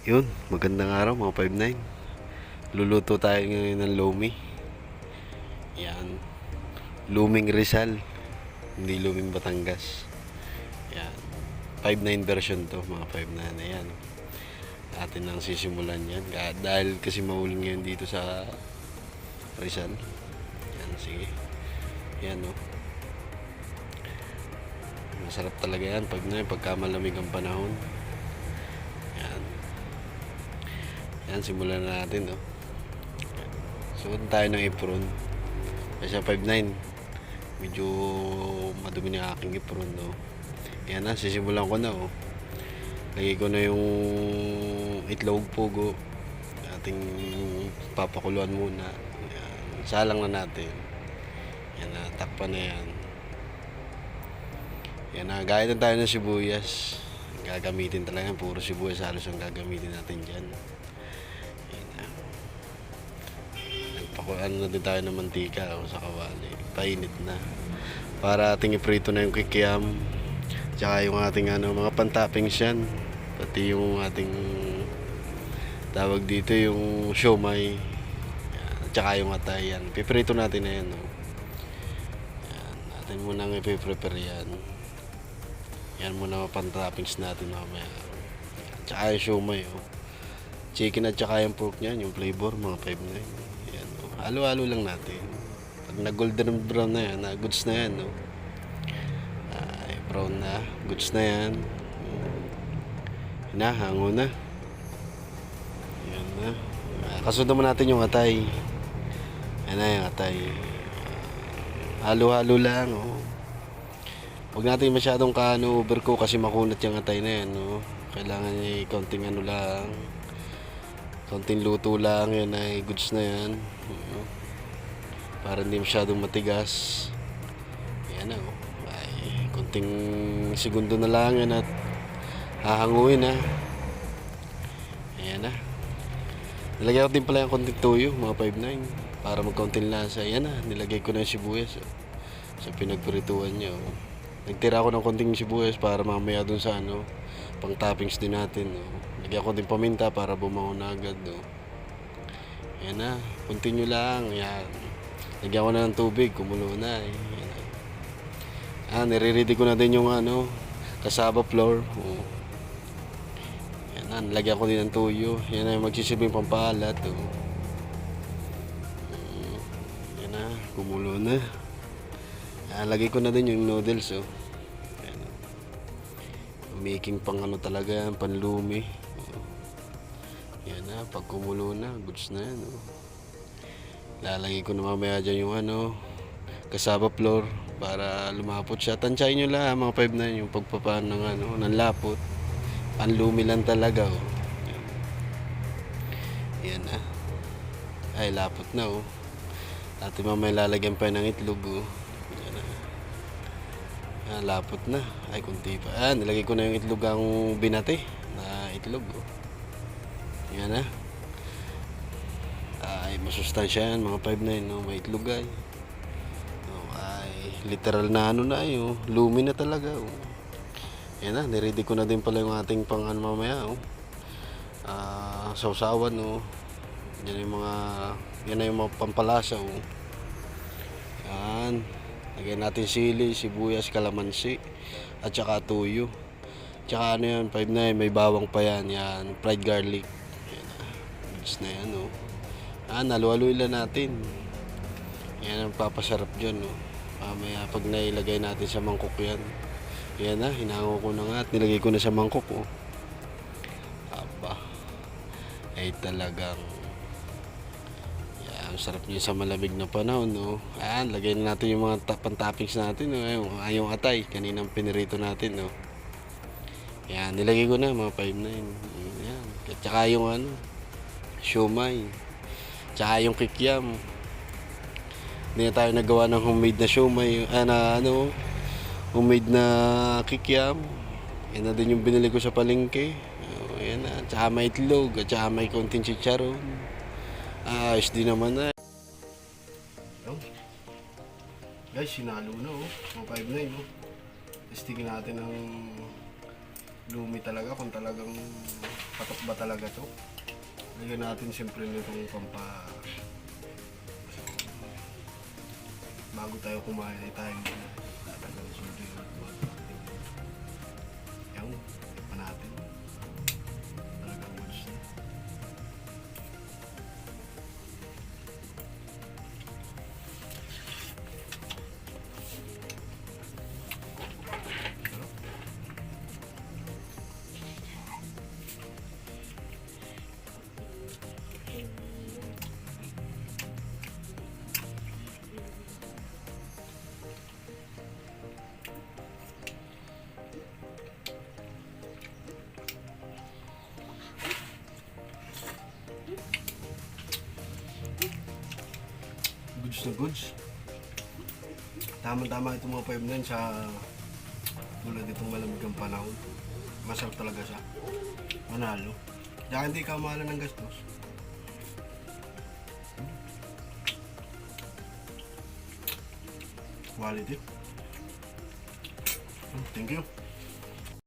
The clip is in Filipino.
Yun, magandang araw mga 5-9. Luluto tayo ngayon ng lomi. Yan, luming Rizal, hindi luming Batangas. Yan, 5-9 version to mga 5-9. Ayan, atin nang sisimulan yan. Dahil kasi maulan ngayon dito sa Rizal. Yan, sige. Yan o. Masarap talaga yan pagka malamig ang panahon. Yan. Yan, simulan na natin, no. Suot tayo ng apron. Kasi 5-9. Medyo madumi na aking apron, no. Yan na, sisimulan ko na, oh. Lagay ko na yung itlog pugo. Ating papakuluan muna. Yan. Salang na natin. Yan na, takpan na yan. Yan na, gaya tayo ng sibuyas. Gagamitin talaga, puro sibuyas halos ang gagamitin natin dyan. Ano na din tayo ng mantika o sa kawali. Painit na. Para ating iprito na yung kikiam. Tsaka yung ating mga pantoppings yan. Pati yung ating tawag dito yung siomai. Tsaka yung atay yan. Piprito natin na yan. No? Yan. Natin muna nga ipiprepare yan. Yan muna mga pantoppings natin mamaya. Yan. Tsaka yung siomai. Oh. Chicken at tsaka yung pork nyan. Yung flavor mga 5-9. Halo-halo lang natin. Pag na golden brown na yan, goods na yan, no? Brown na, goods na yan. Hinahango na. Yan na. Kasunod naman natin yung atay. Yan na yung atay. Halo-halo lang, oh. Huwag natin masyadong overcook kasi makunat yung atay na yan, no? Kailangan niya konting lang. Konting luto lang, yan ay goods na yan. Para hindi masyadong matigas. Yan na, oh. Ay, konting segundo na lang yan at hahanguin na. Ayan na. Nilagay ko din pala yung konting toyo, mga 5-9. Para magkaunting lasa. Ayan na, nilagay ko na yung sibuyas, oh. Sa pinagprituan niya, oh. Nagtira ako ng konting sibuyas para mamaya dun sa pang toppings din natin, oh. Lagyan ko din paminta para bumaho na agad, oh. Yan na, continue lang. Yan. Lagyan ko na ng tubig, kumulo na. Yan. Nire-ready ko na din yung kasaba flour. Oh. Yan na, lagyan ko din ng tuyo. Yan na yung magsisilbing pampalat, oh. Yan na, kumulo na. Yan, lagay ko na din yung noodles, oh. Yan. Making pang talaga yan, panlumi. Yan na, pag kumulo na, goods na yan, oh. Lalagay ko na mamaya dyan yung kasaba flour para lumapot siya. Tansyahin nyo lang mga 5-9 yung pagpapaan ng lapot. Panlumi lang talaga, oh. Yan na. Ay, lapot na, oh. At mamaya lalagyan pa ng itlog, oh. Yan na. Ah, lapot na. Ay, kunti pa. Ah, nilagay ko na yung itlog ang binate na itlog, oh. Yan na. Ay, masustansya yan mga 5-9, no? May itlog ay. Oh, ay, literal na na oh. Lumi na talaga, oh. Yan na, niready ko na din pala yung ating pang mamaya, oh. Sausawan, oh. Yan na yung mga pampalasa, oh. Yan. Lagyan natin sili, sibuyas, kalamansi, at saka tuyo. Tsaka yan, 5-9, may bawang pa yan. Yan, fried garlic. Na yan, oh. Naluhaluin lang natin. Yan ang papasarap dyan, oh. Mamaya pag nailagay natin sa mangkok yan. Yan na, hinango ko na nga at nilagay ko na sa mangkok, oh. Aba, ay talagang yan, sarap niya sa malamig na panahon, no? Lagay na natin yung mga pantoppings natin, no? Yung atay, kaninang pinirito natin, no? Yan, nilagay ko na mga 5-9. Yan, at saka yung siomai, tsaka yung kikiam. Hindi na tayo nagawa ng homemade na siomai, homemade na kikiam. Yan na din yung binili ko sa palengke. Yan na, tsaka may itlog, at tsaka may konting chicharon. Ayos din naman na. Guys, sinalo na, oh. Mga 5-9, oh. Testingin natin ng lumi talaga kung talagang patok ba talaga to? Lagyan natin siyempre nitong bago tayo kumain ay tayo tatagal sundo yung yan, pa natin. Talagang goods na. Goods na goods. Tama-tama itong mga 5 na yun sa tulad itong malamig ang panahon. Masarap talaga siya. Manalo. Kaya hindi ka mahala ng gastos. Quality. Thank you.